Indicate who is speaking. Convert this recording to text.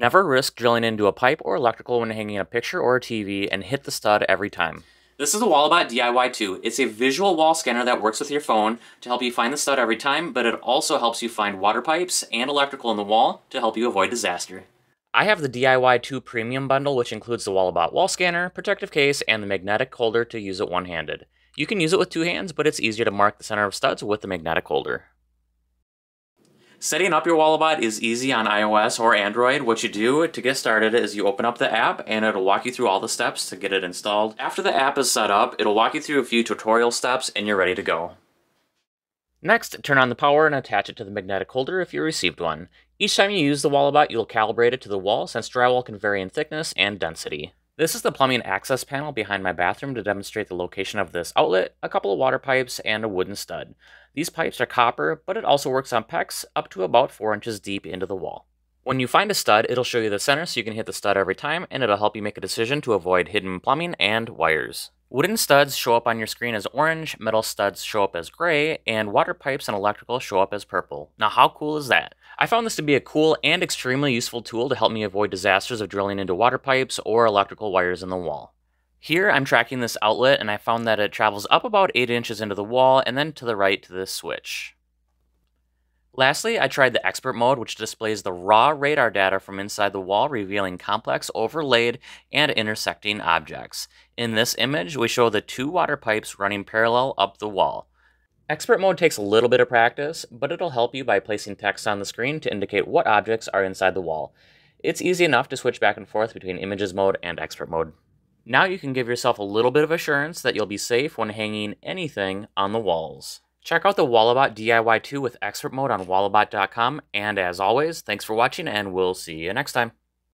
Speaker 1: Never risk drilling into a pipe or electrical when hanging a picture or a TV, and hit the stud every time. This is the Walabot DIY 2. It's a visual wall scanner that works with your phone to help you find the stud every time, but it also helps you find water pipes and electrical in the wall to help you avoid disaster. I have the DIY 2 Premium Bundle, which includes the Walabot wall scanner, protective case, and the magnetic holder to use it one-handed. You can use it with two hands, but it's easier to mark the center of studs with the magnetic holder. Setting up your Walabot is easy on iOS or Android. What you do to get started is you open up the app and it'll walk you through all the steps to get it installed. After the app is set up, it'll walk you through a few tutorial steps and you're ready to go. Next, turn on the power and attach it to the magnetic holder if you received one. Each time you use the Walabot, you'll calibrate it to the wall since drywall can vary in thickness and density. This is the plumbing access panel behind my bathroom to demonstrate the location of this outlet, a couple of water pipes, and a wooden stud. These pipes are copper, but it also works on PEX up to about 4 inches deep into the wall. When you find a stud, it'll show you the center so you can hit the stud every time, and it'll help you make a decision to avoid hidden plumbing and wires. Wooden studs show up on your screen as orange, metal studs show up as gray, and water pipes and electrical show up as purple. Now how cool is that? I found this to be a cool and extremely useful tool to help me avoid disasters of drilling into water pipes or electrical wires in the wall. Here I'm tracking this outlet and I found that it travels up about 8 inches into the wall and then to the right to this switch. Lastly, I tried the expert mode, which displays the raw radar data from inside the wall, revealing complex, overlaid, and intersecting objects. In this image, we show the two water pipes running parallel up the wall. Expert mode takes a little bit of practice, but it'll help you by placing text on the screen to indicate what objects are inside the wall. It's easy enough to switch back and forth between images mode and expert mode. Now you can give yourself a little bit of assurance that you'll be safe when hanging anything on the walls. Check out the Walabot DIY 2 with expert mode on walabot.com, and as always, thanks for watching and we'll see you next time.